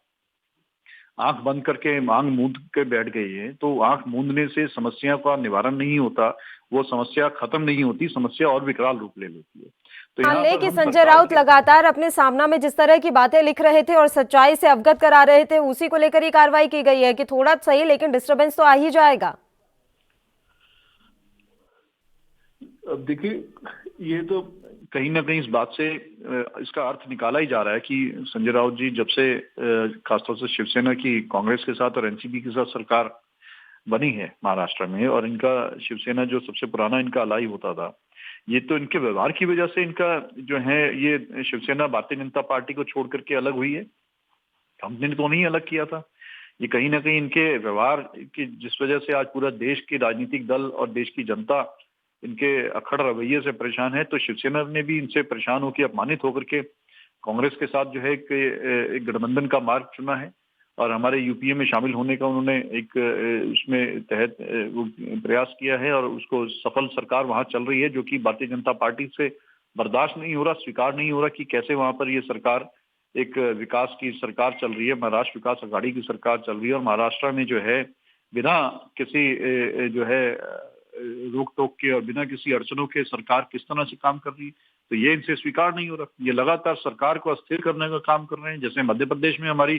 आंख बंद करके आंख मूंद के बैठ गई है। तो आंख मूंदने से समस्या का निवारण नहीं होता, वो समस्या खत्म नहीं होती, समस्या और विकराल रूप ले लेती है। तो मान लें कि संजय राउत लगातार अपने सामना में जिस तरह की बातें लिख रहे थे और सच्चाई से अवगत करा रहे थे, उसी को लेकर ही कार्रवाई की गई है कि थोड़ा सही लेकिन डिस्टर्बेंस तो आ ही जाएगा। अब देखिए, ये तो कहीं ना कहीं इस बात से इसका अर्थ निकाला ही जा रहा है कि संजय राउत जी जब से खासतौर से शिवसेना की कांग्रेस के साथ और एनसीपी के साथ सरकार बनी है महाराष्ट्र में, और इनका शिवसेना जो सबसे पुराना इनका अलाई होता था, ये तो इनके व्यवहार की वजह से इनका जो है ये शिवसेना भारतीय जनता पार्टी को छोड़ करके अलग हुई है। हमने तो नहीं अलग किया था। ये कहीं ना कहीं इनके व्यवहार की जिस वजह से आज पूरा देश के राजनीतिक दल और देश की जनता इनके अखड़ रवैये से परेशान है। तो शिवसेना ने भी इनसे परेशान होकर, अपमानित होकर के कांग्रेस के साथ जो है एक गठबंधन का मार्ग चुना है और हमारे यूपीए में शामिल होने का उन्होंने एक उसमें तहत प्रयास किया है और उसको सफल सरकार वहां चल रही है, जो कि भारतीय जनता पार्टी से बर्दाश्त नहीं हो रहा, स्वीकार नहीं हो रहा कि कैसे वहां पर ये सरकार एक विकास की सरकार चल रही है, महाराष्ट्र विकास अघाड़ी की सरकार चल रही है और महाराष्ट्र में जो है बिना किसी जो है रोक टोक के और बिना किसी अड़चनों के सरकार किस तरह से काम कर रही है। तो ये इनसे स्वीकार नहीं हो रहा। ये लगातार सरकार को अस्थिर करने का काम कर रहे हैं। जैसे मध्य प्रदेश में हमारी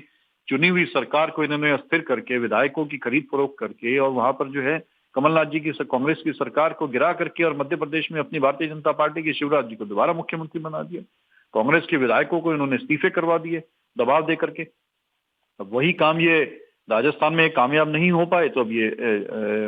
चुनी हुई सरकार को इन्होंने अस्थिर करके विधायकों की खरीद फरोख्त करके और वहां पर जो है कमलनाथ जी की कांग्रेस की सरकार को गिरा करके और मध्य प्रदेश में अपनी भारतीय जनता पार्टी के शिवराज जी को दोबारा मुख्यमंत्री बना दिया। कांग्रेस के विधायकों को इन्होंने इस्तीफे करवा दिए दबाव दे करके। अब वही काम ये राजस्थान में कामयाब नहीं हो पाए तो अब ये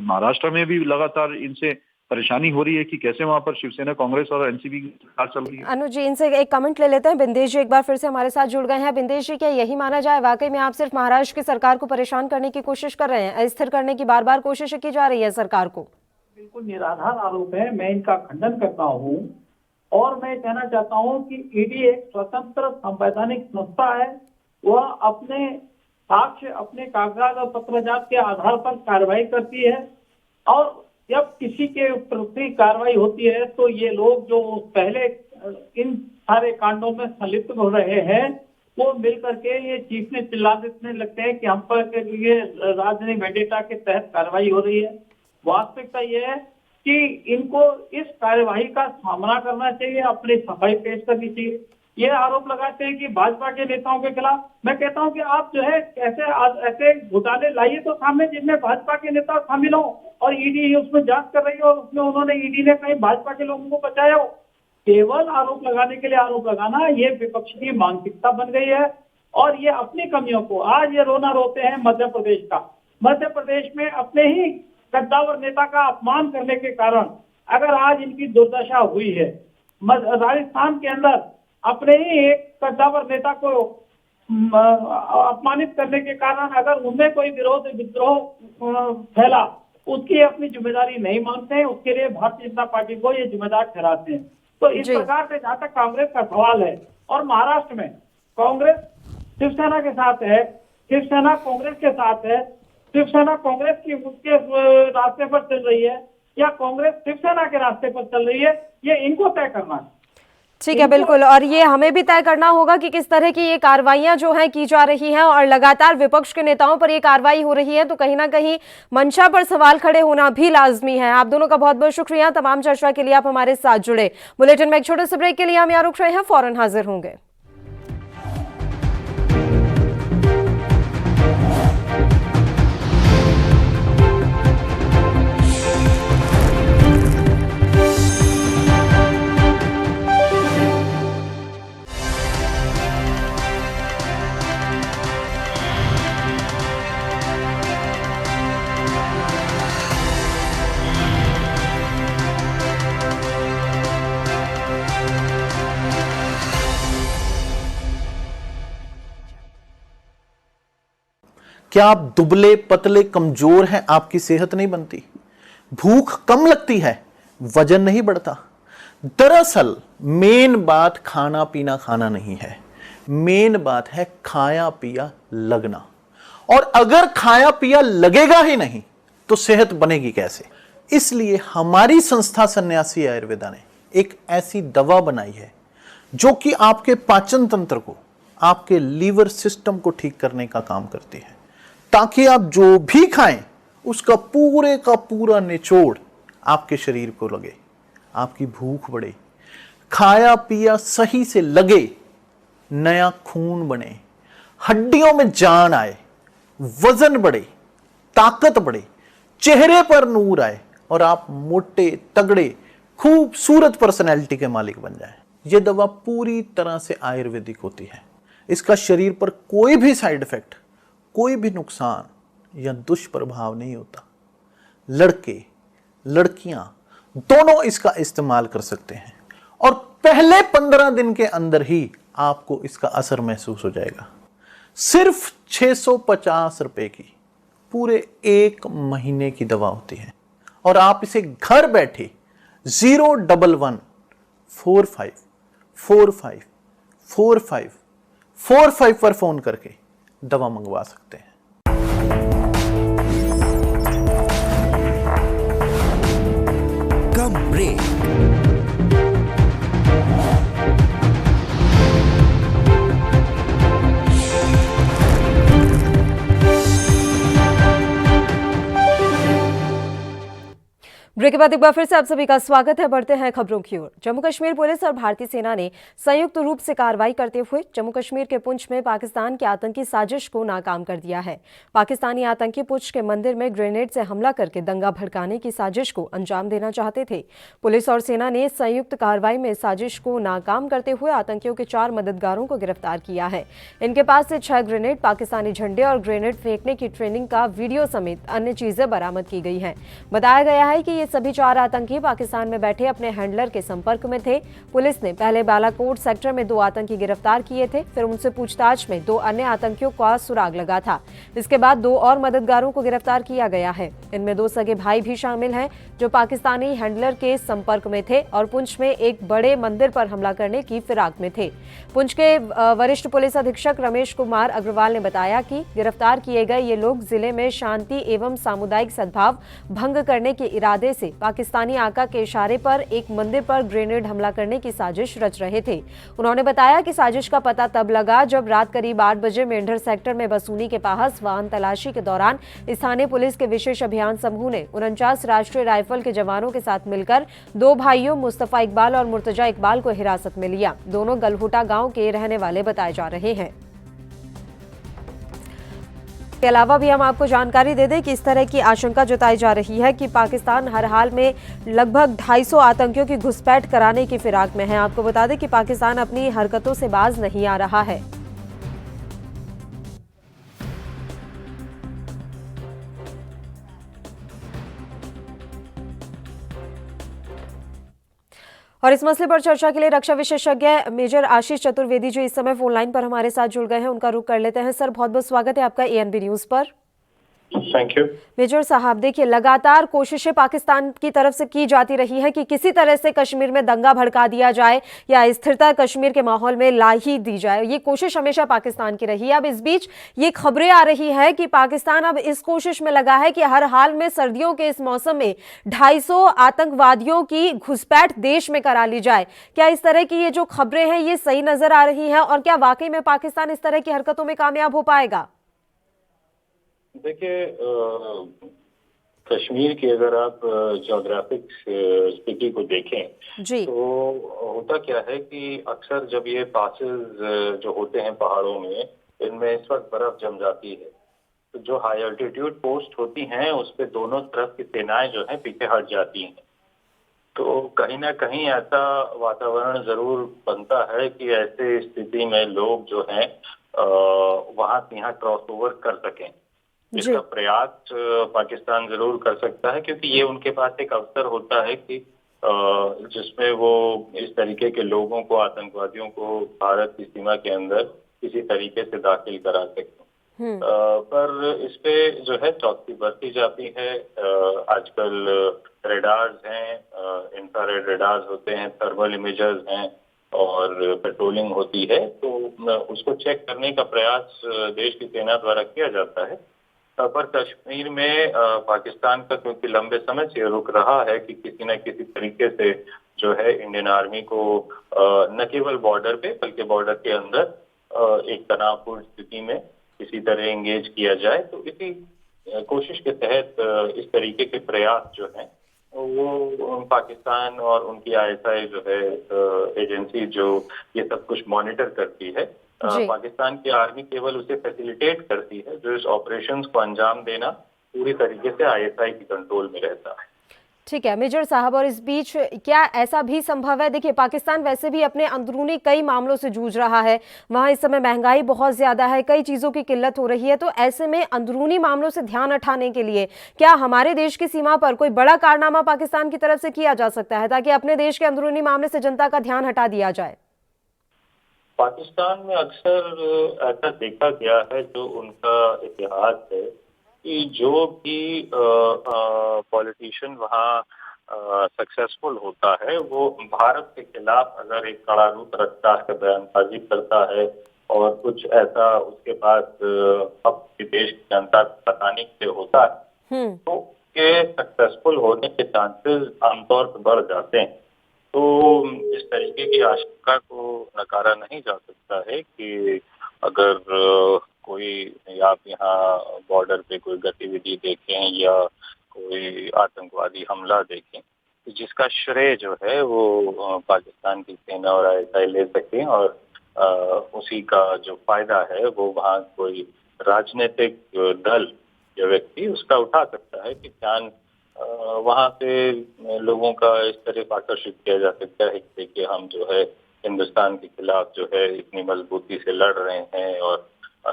महाराष्ट्र में भी लगातार इनसे परेशानी हो रही है कि कैसे वहां पर शिवसेना, कांग्रेस और एनसीपी की सरकार चल रही है। अनुज जी, इनसे एक कमेंट ले लेते हैं। बिंदेश जी एक बार फिर से हमारे साथ जुड़ गए हैं। बिंदेश जी, क्या यही माना जाए वाकई में आप सिर्फ महाराष्ट्र की सरकार को परेशान करने की कोशिश कर रहे हैं, अस्थिर करने की बार बार कोशिश की जा रही है सरकार को? बिल्कुल निराधार आरोप है, मैं इनका खंडन करता हूँ और मैं कहना चाहता हूँ कि ईडी एक स्वतंत्र संवैधानिक संस्था है। वह अपने साक्ष्य, अपने कागजात और पत्रजात के आधार पर कार्रवाई करती है और जब किसी के प्रति कार्रवाई होती है तो ये लोग जो पहले इन सारे कांडों में संलिप्त हो रहे हैं वो मिल करके ये चीखने चिल्लाने लगते हैं कि हम पर ये राजनीतिक वेंडेटा के तहत कार्रवाई हो रही है। वास्तविकता ये है कि इनको इस कार्यवाही का सामना करना चाहिए, अपनी सफाई पेश करनी चाहिए। ये आरोप लगाते हैं कि भाजपा के नेताओं के खिलाफ, मैं कहता हूं कि आप जो है ऐसे घोटाले लाइए तो सामने जिनमें भाजपा के नेता शामिल हो और ईडी उसमें जांच कर रही है और उसमें उन्होंने ईडी ने कहीं भाजपा के लोगों को बचाया हो। केवल आरोप लगाने के लिए आरोप लगाना ये विपक्ष की मानसिकता बन गई है और ये अपनी कमियों को आज ये रोना रोते हैं मध्य प्रदेश का। मध्य प्रदेश में अपने ही कद्दावर नेता का अपमान करने के कारण अगर आज इनकी दुर्दशा हुई है, राजस्थान के अंदर अपने ही एक कद्दावर नेता को अपमानित करने के कारण अगर उनमें कोई विद्रोह फैला, उसकी अपनी जिम्मेदारी नहीं मानते हैं, उसके लिए भारतीय जनता पार्टी को ये जिम्मेदार ठहराते हैं। तो इस प्रकार से जहां तक कांग्रेस का सवाल है, और महाराष्ट्र में कांग्रेस शिवसेना के साथ है, शिवसेना कांग्रेस के साथ है, शिवसेना कांग्रेस के रास्ते पर चल रही है या कांग्रेस शिवसेना के रास्ते पर चल रही है, ये इनको तय करना है। ठीक है, बिल्कुल। और ये हमें भी तय करना होगा कि किस तरह की ये कार्रवाइयां जो हैं की जा रही हैं, और लगातार विपक्ष के नेताओं पर ये कार्रवाई हो रही है, तो कहीं ना कहीं मंशा पर सवाल खड़े होना भी लाजमी है। आप दोनों का बहुत बहुत शुक्रिया तमाम चर्चा के लिए, आप हमारे साथ जुड़े। बुलेटिन में एक छोटे से ब्रेक के लिए हम यहाँ रुक रहे हैं, फौरन हाजिर होंगे। क्या आप दुबले पतले कमजोर हैं, आपकी सेहत नहीं बनती, भूख कम लगती है, वजन नहीं बढ़ता? दरअसल मेन बात खाना पीना खाना नहीं है, मेन बात है खाया पिया लगना। और अगर खाया पिया लगेगा ही नहीं तो सेहत बनेगी कैसे? इसलिए हमारी संस्था सन्यासी आयुर्वेदा ने एक ऐसी दवा बनाई है जो कि आपके पाचन तंत्र को, आपके लीवर सिस्टम को ठीक करने का काम करती है, ताकि आप जो भी खाएं उसका पूरे का पूरा निचोड़ आपके शरीर को लगे, आपकी भूख बढ़े, खाया पिया सही से लगे, नया खून बने, हड्डियों में जान आए, वजन बढ़े, ताकत बढ़े, चेहरे पर नूर आए और आप मोटे तगड़े खूबसूरत पर्सनैलिटी के मालिक बन जाएं। यह दवा पूरी तरह से आयुर्वेदिक होती है। इसका शरीर पर कोई भी साइड इफेक्ट, कोई भी नुकसान या दुष्प्रभाव नहीं होता। लड़के लड़कियां दोनों इसका इस्तेमाल कर सकते हैं और पहले 15 दिन के अंदर ही आपको इसका असर महसूस हो जाएगा। सिर्फ 650 रुपए की पूरे 1 महीने की दवा होती है और आप इसे घर बैठे 01145454545 पर फोन करके दवा मंगवा सकते हैं। कम ब्रेक। ब्रेक के बाद एक बार फिर से आप सभी का स्वागत है। बढ़ते हैं खबरों की ओर। जम्मू कश्मीर पुलिस और भारतीय सेना ने संयुक्त रूप से कार्रवाई करते हुए जम्मू कश्मीर के पुंछ में पाकिस्तान की आतंकी साजिश को नाकाम कर दिया है। पाकिस्तानी आतंकी पुंछ के मंदिर में ग्रेनेड से हमला करके दंगा भड़काने की साजिश को अंजाम देना चाहते थे। पुलिस और सेना ने संयुक्त कार्रवाई में साजिश को नाकाम करते हुए आतंकियों के 4 मददगारों को गिरफ्तार किया है। इनके पास से 6 ग्रेनेड, पाकिस्तानी झंडे और ग्रेनेड फेंकने की ट्रेनिंग का वीडियो समेत अन्य चीजें बरामद की गई हैं। बताया गया है कि ये सभी 4 आतंकी पाकिस्तान में बैठे अपने हैंडलर के संपर्क में थे। पुलिस ने पहले बालाकोट सेक्टर में 2 आतंकी गिरफ्तार किए थे, फिर उनसे पूछताछ में 2 अन्य आतंकियों का सुराग लगा था। इसके बाद 2 और मददगारों को गिरफ्तार किया गया है। इनमें 2 सगे भाई भी शामिल हैं जो पाकिस्तानी हैंडलर के संपर्क में थे और पुंछ में एक बड़े मंदिर पर हमला करने की फिराक में थे। पुंछ के वरिष्ठ पुलिस अधीक्षक रमेश कुमार अग्रवाल ने बताया कि गिरफ्तार किए गए ये लोग जिले में शांति एवं सामुदायिक सद्भाव भंग करने के इरादे से पाकिस्तानी आका के इशारे पर एक मंदिर पर ग्रेनेड हमला करने की साजिश रच रहे थे। उन्होंने बताया कि साजिश का पता तब लगा जब रात करीब 8 बजे मेंढर सेक्टर में बसूनी के पास वाहन तलाशी के दौरान स्थानीय पुलिस के विशेष अभियान समूह ने 49 राष्ट्रीय राइफल के जवानों के साथ मिलकर 2 भाइयों मुस्तफा इकबाल और मुर्तजा इकबाल को हिरासत में लिया। दोनों गलहुटा गांव के रहने वाले बताए जा रहे हैं। के अलावा भी हम आपको जानकारी दे दें कि इस तरह की आशंका जताई जा रही है कि पाकिस्तान हर हाल में लगभग 250 आतंकियों की घुसपैठ कराने की फिराक में है। आपको बता दें कि पाकिस्तान अपनी हरकतों से बाज नहीं आ रहा है। और इस मसले पर चर्चा के लिए रक्षा विशेषज्ञ मेजर आशीष चतुर्वेदी जो इस समय फोन लाइन पर हमारे साथ जुड़ गए हैं, उनका रुख कर लेते हैं। सर, बहुत बहुत स्वागत है आपका एएनबी न्यूज पर। Thank you. मेजर साहब, देखिए, लगातार कोशिशें पाकिस्तान की तरफ से की जाती रही है कि किसी तरह से कश्मीर में दंगा भड़का दिया जाए या स्थिरता कश्मीर के माहौल में ला ही दी जाए। ये कोशिश हमेशा पाकिस्तान की रही है। अब इस बीच ये खबरें आ रही है कि पाकिस्तान अब इस कोशिश में लगा है कि हर हाल में सर्दियों के इस मौसम में 250 आतंकवादियों की घुसपैठ देश में करा ली जाए। क्या इस तरह की ये जो खबरें हैं ये सही नजर आ रही हैं, और क्या वाकई में पाकिस्तान इस तरह की हरकतों में कामयाब हो पाएगा? देखिए, कश्मीर की अगर आप ज्योग्राफिक स्थिति को देखें जी। तो होता क्या है कि अक्सर जब ये पासेस जो होते हैं पहाड़ों में, इनमें इस वक्त बर्फ जम जाती है, तो जो हाई अल्टीट्यूड पोस्ट होती हैं उस पे दोनों तरफ की सेनाएं जो हैं पीछे हट जाती हैं। तो कहीं ना कहीं ऐसा वातावरण जरूर बनता है कि ऐसे स्थिति में लोग जो हैं वहां से यहाँ क्रॉस ओवर कर सकें। इसका प्रयास पाकिस्तान जरूर कर सकता है, क्योंकि ये उनके पास एक अवसर होता है कि जिसमें वो इस तरीके के लोगों को, आतंकवादियों को भारत की सीमा के अंदर किसी तरीके से दाखिल करा सकें। पर इस पे जो है चौकसी बरती जाती है। आजकल रेडार्स हैं, इंफ्रारेड रेडार्स होते हैं, थर्मल इमेजर्स हैं और पेट्रोलिंग होती है, तो उसको चेक करने का प्रयास देश की सेना द्वारा किया जाता है। पर कश्मीर में पाकिस्तान का क्योंकि लंबे समय से रुक रहा है कि किसी न किसी तरीके से जो है इंडियन आर्मी को न केवल बॉर्डर पे बल्कि बॉर्डर के अंदर एक तनावपूर्ण स्थिति में किसी तरह एंगेज किया जाए, तो इसी कोशिश के तहत इस तरीके के प्रयास जो हैं वो पाकिस्तान और उनकी आईएसआई जो है एजेंसी जो ये सब कुछ मॉनिटर करती है, पाकिस्तान की आर्मी केवल उसे फैसिलिटेट करती है। जो इस ऑपरेशंस को अंजाम देना पूरी तरीके से आईएसआई की कंट्रोल में रहता है। ठीक है मेजर साहब, और इस बीच क्या ऐसा भी संभव है, देखिए पाकिस्तान वैसे भी अपने अंदरूनी कई मामलों से जूझ रहा है, वहां इस समय महंगाई बहुत ज्यादा है, कई चीजों की किल्लत हो रही है, तो ऐसे में अंदरूनी मामलों से ध्यान हटाने के लिए क्या हमारे देश की सीमा पर कोई बड़ा कारनामा पाकिस्तान की तरफ से किया जा सकता है ताकि अपने देश के अंदरूनी मामले से जनता का ध्यान हटा दिया जाए? पाकिस्तान में अक्सर ऐसा देखा गया है, जो उनका इतिहास है, कि जो भी पॉलिटिशियन वहाँ सक्सेसफुल होता है वो भारत के खिलाफ अगर एक कड़ा रुख रखता है, बयानबाजी करता है और कुछ ऐसा उसके पास अपने देश की जनता को बताने के लिए होता है, तो उसके सक्सेसफुल होने के चांसेस आमतौर पर बढ़ जाते हैं। तो इस तरीके की आशंका को नकारा नहीं जा सकता है कि अगर कोई आप यहाँ बॉर्डर पे कोई गतिविधि देखें या कोई आतंकवादी हमला देखें, तो जिसका श्रेय जो है वो पाकिस्तान की सेना और आईएसआई ले सकें और उसी का जो फायदा है वो वहाँ कोई राजनीतिक दल या व्यक्ति उसका उठा सकता है कि ध्यान वहाँ पे लोगों का इस तरह आकर्षित किया जा सकता है कि देखिए हम जो है हिंदुस्तान के खिलाफ जो है इतनी मजबूती से लड़ रहे हैं और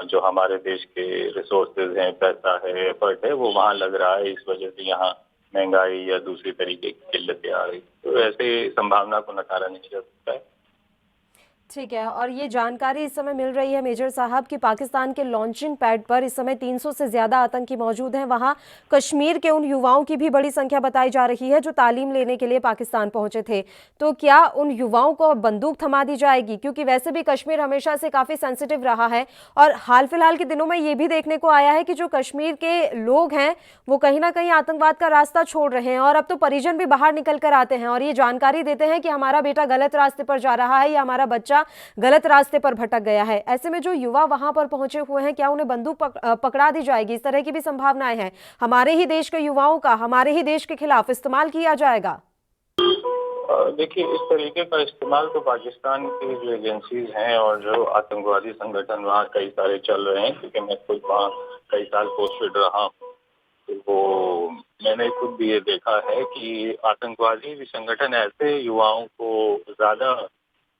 जो हमारे देश के रिसोर्सेज हैं, पैसा है, एफर्ट है, वो वहाँ लग रहा है, इस वजह से यहाँ महंगाई या दूसरी तरीके की किल्लतें आ रही। तो ऐसे संभावना को नकारा नहीं जा सकता है। ठीक है, और ये जानकारी इस समय मिल रही है मेजर साहब कि पाकिस्तान के लॉन्चिंग पैड पर इस समय 300 से ज्यादा आतंकी मौजूद हैं। वहां कश्मीर के उन युवाओं की भी बड़ी संख्या बताई जा रही है जो तालीम लेने के लिए पाकिस्तान पहुंचे थे। तो क्या उन युवाओं को बंदूक थमा दी जाएगी, क्योंकि वैसे भी कश्मीर हमेशा से काफी सेंसिटिव रहा है और हाल फिलहाल के दिनों में ये भी देखने को आया है कि जो कश्मीर के लोग हैं वो कहीं ना कहीं आतंकवाद का रास्ता छोड़ रहे हैं और अब तो परिजन भी बाहर निकल कर आते हैं और ये जानकारी देते हैं कि हमारा बेटा गलत रास्ते पर जा रहा है या हमारा बच्चा गलत रास्ते पर भटक गया है। ऐसे में जो युवा वहां पर पहुंचे हुए हैं, क्या उन्हें बंदूक पकड़ा दी जाएगी? इस तरह की भी संभावनाएं हैं। हमारे ही देश के युवाओं का हमारे ही देश के खिलाफ इस्तेमाल किया जाएगा। देखिए, इस तरीके का इस्तेमाल तो पाकिस्तान की जो एजेंसीज हैं और जो आतंकवादी संगठन वहाँ कई सारे चल रहे हैं, क्योंकि मैं खुद वहाँ कई साल पोस्टेड रहा हूँ, तो मैंने खुद भी ये देखा है कि आतंकवादी संगठन ऐसे युवाओं को ज्यादा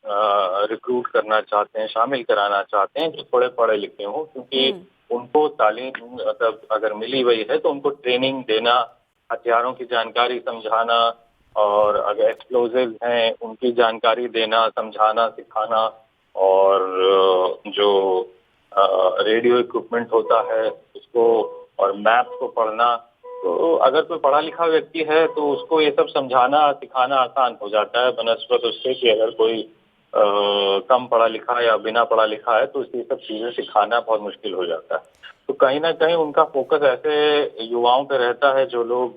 रिक्रूट करना चाहते हैं, शामिल कराना चाहते हैं जो थोड़े पढ़े लिखे हों, क्योंकि उनको तालीम मतलब अगर मिली हुई है तो उनको ट्रेनिंग देना, हथियारों की जानकारी समझाना, और अगर एक्सप्लोजिव हैं उनकी जानकारी देना, समझाना, सिखाना, और जो रेडियो इक्विपमेंट होता है उसको और मैप्स को पढ़ना। तो अगर कोई पढ़ा लिखा व्यक्ति है तो उसको ये सब समझाना सिखाना आसान हो जाता है, बनस्पत उससे कि अगर कोई कम पढ़ा लिखा या बिना पढ़ा लिखा है तो ये सब चीजें सिखाना बहुत मुश्किल हो जाता है। तो कहीं ना कहीं उनका फोकस ऐसे युवाओं पे रहता है जो लोग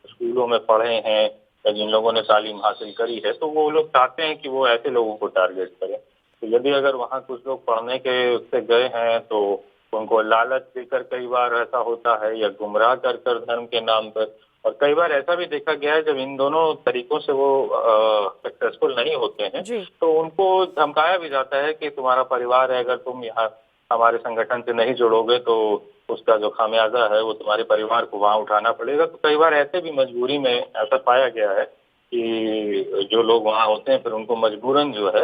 स्कूलों में पढ़े हैं या जिन लोगों ने तालीम हासिल करी है, तो वो लोग चाहते हैं कि वो ऐसे लोगों को टारगेट करें। तो यदि अगर वहाँ कुछ लोग पढ़ने के उससे गए हैं तो उनको लालच देकर कई बार ऐसा होता है, या गुमराह कर कर धर्म के नाम पर। और कई बार ऐसा भी देखा गया है जब इन दोनों तरीकों से वो सक्सेसफुल नहीं होते हैं जी। तो उनको धमकाया भी जाता है कि तुम्हारा परिवार है, अगर तुम यहाँ हमारे संगठन से नहीं जुड़ोगे तो उसका जो खामियाजा है वो तुम्हारे परिवार को वहाँ उठाना पड़ेगा। तो कई बार ऐसे भी मजबूरी में ऐसा पाया गया है कि जो लोग वहाँ होते हैं फिर उनको मजबूरन जो है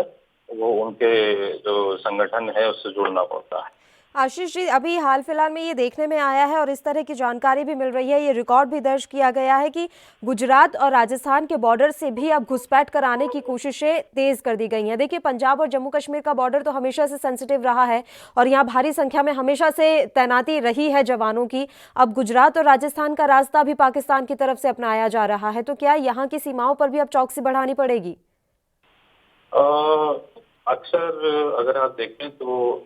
वो उनके जो संगठन है उससे जुड़ना पड़ता है। आशीष जी, अभी हाल फिलहाल में ये देखने में आया है और इस तरह की जानकारी भी मिल रही है, ये रिकॉर्ड भी दर्ज किया गया है कि गुजरात और राजस्थान के बॉर्डर से भी अब घुसपैठ कराने की कोशिशें तेज कर दी गई हैं। देखिए, पंजाब और जम्मू कश्मीर का बॉर्डर तो हमेशा से सेंसिटिव रहा है और यहाँ भारी संख्या में हमेशा से तैनाती रही है जवानों की। अब गुजरात और राजस्थान का रास्ता भी पाकिस्तान की तरफ से अपनाया जा रहा है, तो क्या यहाँ की सीमाओं पर भी अब चौकसी बढ़ानी पड़ेगी? अक्सर अगर आप देखें तो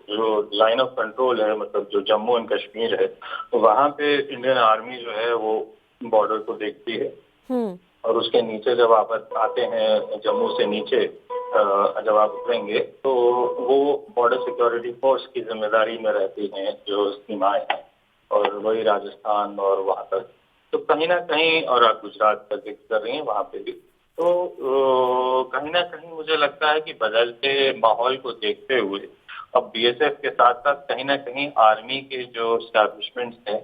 जो लाइन ऑफ कंट्रोल है, मतलब जो जम्मू एंड कश्मीर है, तो वहाँ पे इंडियन आर्मी जो है वो बॉर्डर को देखती है। और उसके नीचे जब आप आते हैं, जम्मू से नीचे जब आप उतरेंगे तो वो बॉर्डर सिक्योरिटी फोर्स की जिम्मेदारी में रहती हैं जो सीमाएं हैं, और वही राजस्थान और वहाँ तक। तो कहीं ना कहीं, और आप गुजरात का जिक्र कर रही हैं, वहाँ पे भी तो कहीं ना कहीं मुझे लगता है कि बदलते माहौल को देखते हुए अब बीएसएफ के साथ साथ कहीं ना कहीं आर्मी के जो एस्टैब्लिशमेंट्स हैं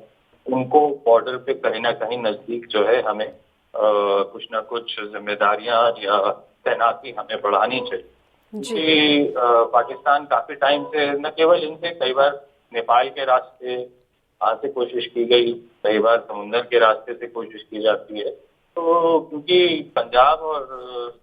उनको बॉर्डर पे कहीं ना कहीं नजदीक जो है हमें कुछ ना कुछ जिम्मेदारियां या तैनाती हमें बढ़ानी चाहिए। क्योंकि पाकिस्तान काफी टाइम से न केवल इनसे, कई बार नेपाल के रास्ते यहाँ से कोशिश की गई, कई बार समुंदर के रास्ते से कोशिश की जाती है। तो क्योंकि पंजाब और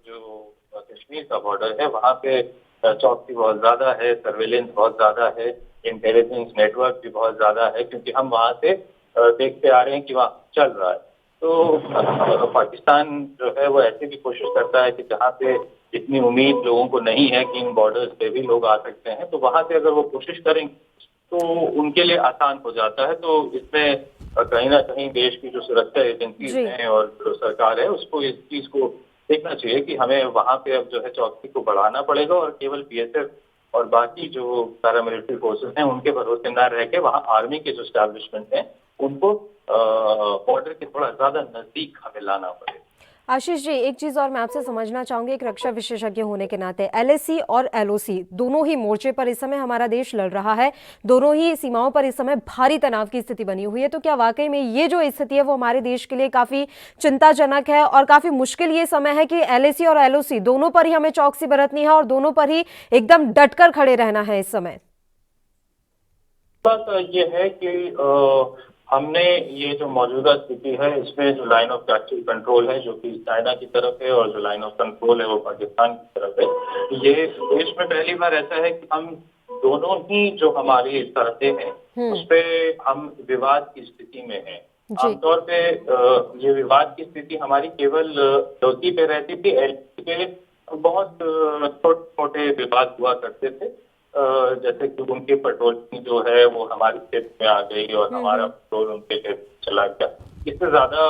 जो कश्मीर का बॉर्डर है वहाँ पे चौकसी बहुत ज्यादा है, सर्वेलेंस बहुत ज्यादा है, इंटेलिजेंस नेटवर्क भी बहुत ज्यादा है, क्योंकि हम वहाँ से देखते आ रहे हैं कि वहाँ चल रहा है। तो पाकिस्तान जो है वो ऐसे भी कोशिश करता है कि जहाँ पे इतनी उम्मीद लोगों को नहीं है कि इन बॉर्डर्स पे भी लोग आ सकते हैं, तो वहाँ से अगर वो कोशिश करेंगे तो उनके लिए आसान हो जाता है। तो इसमें कहीं ना कहीं देश की जो सुरक्षा एजेंसीज हैं और जो सरकार है उसको इस चीज को देखना चाहिए कि हमें वहाँ पे अब जो है चौकसी को बढ़ाना पड़ेगा, और केवल बीएसएफ और बाकी जो पैरामिलिट्री फोर्सेस हैं उनके भरोसे न रह के वहाँ आर्मी के जो एस्टैब्लिशमेंट हैं उनको बॉर्डर के थोड़ा ज्यादा नजदीक हमें लाना पड़ेगा। आशीष जी, एक चीज और मैं आपसे समझना चाहूंगी, एक रक्षा विशेषज्ञ होने के नाते, एलएसी और एलओसी दोनों ही मोर्चे पर इस समय हमारा देश लड़ रहा है, दोनों ही सीमाओं पर इस समय भारी तनाव की स्थिति बनी हुई है। तो क्या वाकई में ये जो स्थिति है वो हमारे देश के लिए काफी चिंताजनक है और काफी मुश्किल ये समय है कि एलएसी और एलओसी दोनों पर ही हमें चौकसी बरतनी है और दोनों पर ही एकदम डटकर खड़े रहना है इस समय? बात ये है कि हमने ये जो मौजूदा स्थिति है इसमें जो लाइन ऑफ एक्चुअल कंट्रोल है जो कि चाइना की तरफ है, और जो लाइन ऑफ कंट्रोल है वो पाकिस्तान की तरफ है। ये देश में पहली बार ऐसा है कि हम दोनों ही जो हमारी सरहदें हैं उस पे हम विवाद की स्थिति में हैं। आमतौर पे ये विवाद की स्थिति हमारी केवल डोसी पे रहती थी, एलसी पे बहुत छोटे छोटे विवाद हुआ करते थे, जैसे कि उनकी पेट्रोलिंग जो है वो हमारे क्षेत्र में आ गई और हमारा पेट्रोल उनके क्षेत्र में चला गया। इससे ज्यादा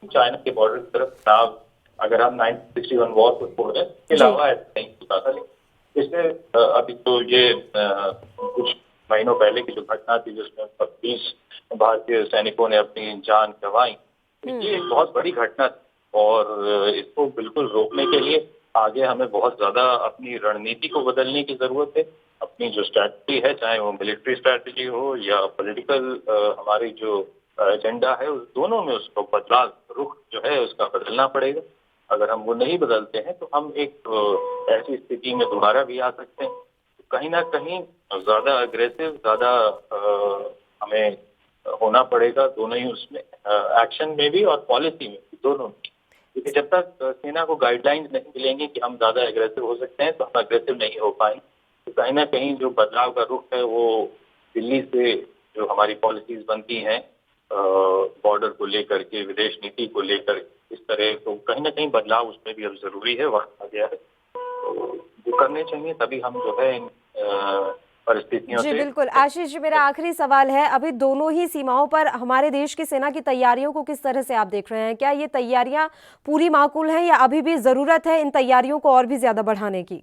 चाइना के बॉर्डर की तरफ तनाव, अगर हम 1961 वॉर को छोड़ दें, इसके अलावा ऐसा नहीं होता था। लेकिन इससे अभी तो ये कुछ महीनों पहले की जो घटना थी जिसमें 25 भारतीय सैनिकों ने अपनी जान गंवाई, ये एक बहुत बड़ी घटना थी, और इसको बिल्कुल रोकने के लिए आगे हमें बहुत ज्यादा अपनी रणनीति को बदलने की जरूरत है। अपनी जो स्ट्रैटेजी है, चाहे वो मिलिट्री स्ट्रैटेजी हो या पॉलिटिकल हमारी जो एजेंडा है, उस दोनों में उसको बदलाव, रुख जो है उसका बदलना पड़ेगा। अगर हम वो नहीं बदलते हैं तो हम एक ऐसी स्थिति में दोबारा भी आ सकते हैं। तो कहीं ना कहीं ज्यादा अग्रेसिव, ज्यादा हमें होना पड़ेगा दोनों ही, उसमें एक्शन में भी और पॉलिसी में भी, दोनों में। क्योंकि जब तक सेना को गाइडलाइंस नहीं मिलेंगे कि हम ज्यादा एग्रेसिव हो सकते हैं तो हम एग्रेसिव नहीं हो पाएंगे। तो कहीं ना कहीं जो बदलाव का रुख है वो दिल्ली से जो हमारी पॉलिसीज बनती हैं बॉर्डर को लेकर के, विदेश नीति को लेकर, इस तरह तो कहीं ना कहीं बदलाव उसमें भी अब जरूरी है, वक्त आ गया है, तो वो करने चाहिए, तभी हम जो है इन परिस्थितियों जी से। बिल्कुल। आशीष जी, मेरा आखिरी सवाल है, अभी दोनों ही सीमाओं पर हमारे देश की सेना की तैयारियों को किस तरह से आप देख रहे हैं? क्या ये तैयारियां पूरी माकूल हैं या अभी भी जरूरत है इन तैयारियों को और भी ज्यादा बढ़ाने की?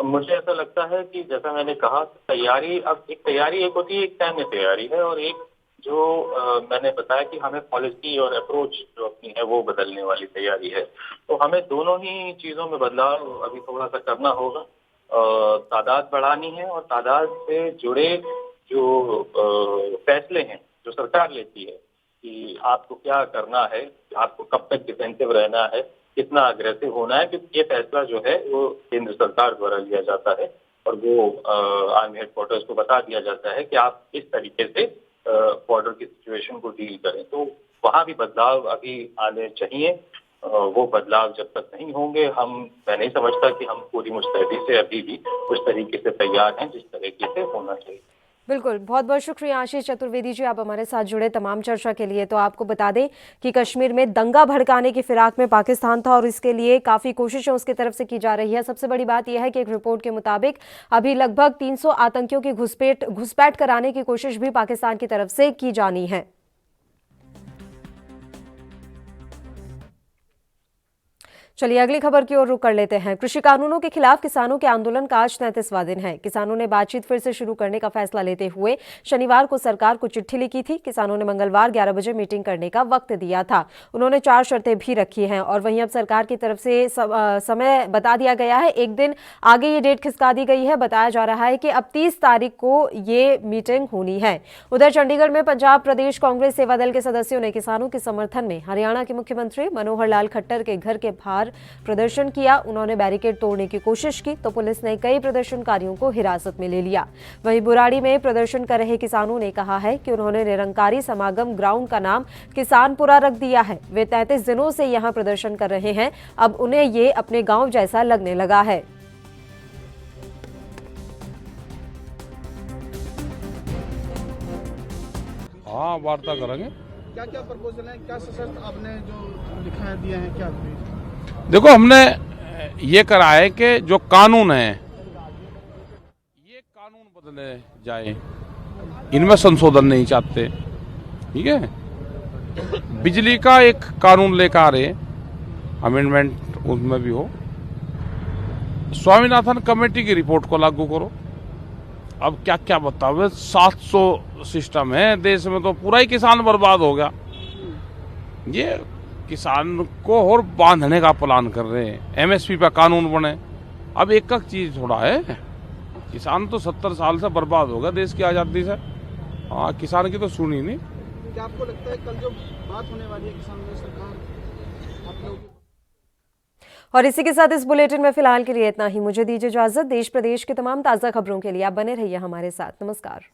मुझे ऐसा लगता है कि जैसा मैंने कहा, तैयारी अब एक होती है, एक सैन्य तैयारी है, और एक जो मैंने बताया कि हमें पॉलिसी और अप्रोच जो अपनी है वो बदलने वाली तैयारी है। तो हमें दोनों ही चीजों में बदलाव अभी थोड़ा सा करना होगा। तादाद बढ़ानी है और तादाद से जुड़े जो फैसले हैं जो सरकार लेती है कि आपको क्या करना है, आपको कब तक डिफेंसिव रहना है, कितना अग्रेसिव होना है, क्योंकि ये फैसला जो है वो केंद्र सरकार द्वारा लिया जाता है और वो आर्मी हेडक्वार्टर्स को बता दिया जाता है कि आप इस तरीके से बॉर्डर की सिचुएशन को डील करें। तो वहाँ भी बदलाव अभी आने चाहिए। वो बदलाव जब तक नहीं होंगे, मैं नहीं समझता कि हम पूरी मुस्तैदी से अभी भी उस तरीके से तैयार हैं जिस तरीके से होना चाहिए। बिल्कुल, बहुत बहुत शुक्रिया आशीष चतुर्वेदी जी, आप हमारे साथ जुड़े तमाम चर्चा के लिए। तो आपको बता दें कि कश्मीर में दंगा भड़काने की फिराक में पाकिस्तान था और इसके लिए काफ़ी कोशिशें उसकी तरफ से की जा रही है। सबसे बड़ी बात यह है कि एक रिपोर्ट के मुताबिक अभी लगभग 300 आतंकियों की घुसपैठ कराने की कोशिश भी पाकिस्तान की तरफ से की जानी है। चलिए अगली खबर की ओर रुख कर लेते हैं। कृषि कानूनों के खिलाफ किसानों के आंदोलन का आज 33वां दिन है। किसानों ने बातचीत फिर से शुरू करने का फैसला लेते हुए शनिवार को सरकार को चिट्ठी लिखी थी। किसानों ने मंगलवार 11 बजे मीटिंग करने का वक्त दिया था। उन्होंने 4 शर्तें भी रखी हैं और वहीं अब सरकार की तरफ से समय बता दिया गया है, एक दिन आगे ये डेट खिसका दी गई है। बताया जा रहा है कि अब 30 तारीख को ये मीटिंग होनी है। उधर चंडीगढ़ में पंजाब प्रदेश कांग्रेस सेवा दल के सदस्यों ने किसानों के समर्थन में हरियाणा के मुख्यमंत्री मनोहर लाल खट्टर के घर के बाहर प्रदर्शन किया। उन्होंने बैरिकेड तोड़ने की कोशिश की तो पुलिस ने कई प्रदर्शनकारियों को हिरासत में ले लिया। वहीं बुराड़ी में प्रदर्शन कर रहे किसानों ने कहा है कि उन्होंने निरंकारी समागम ग्राउंड का नाम किसानपुरा रख दिया है। वे 33 दिनों से यहां प्रदर्शन कर रहे हैं, अब उन्हें ये अपने गांव जैसा लगने लगा है। हाँ, वार्ता करेंगे। क्या क्या प्रपोजल है, क्या सशर्त आपने जो लिखा है दिया है, क्या? देखो, हमने ये करा है कि जो कानून है ये कानून बदले जाए, इनमें संशोधन नहीं चाहते। ठीक है, बिजली का एक कानून लेकर आ रहे, अमेंडमेंट उसमें भी हो। स्वामीनाथन कमेटी की रिपोर्ट को लागू करो। अब क्या क्या बताओ, 700 सिस्टम है देश में, तो पूरा ही किसान बर्बाद हो गया। ये किसान को और बांधने का प्लान कर रहे हैं। एमएसपी पे कानून बने। अब एक चीज थोड़ा है, किसान तो 70 साल से बर्बाद हो गया देश की आजादी से। हाँ, किसान की तो सुनी नहीं। क्या आपको लगता है कल जो बात होने वाली है किसानों में, सरकार आप लोग? और इसी के साथ इस बुलेटिन में फिलहाल के लिए इतना ही। मुझे दीजिए इजाजत। देश प्रदेश के तमाम ताजा खबरों के लिए आप बने रहिए हमारे साथ। नमस्कार।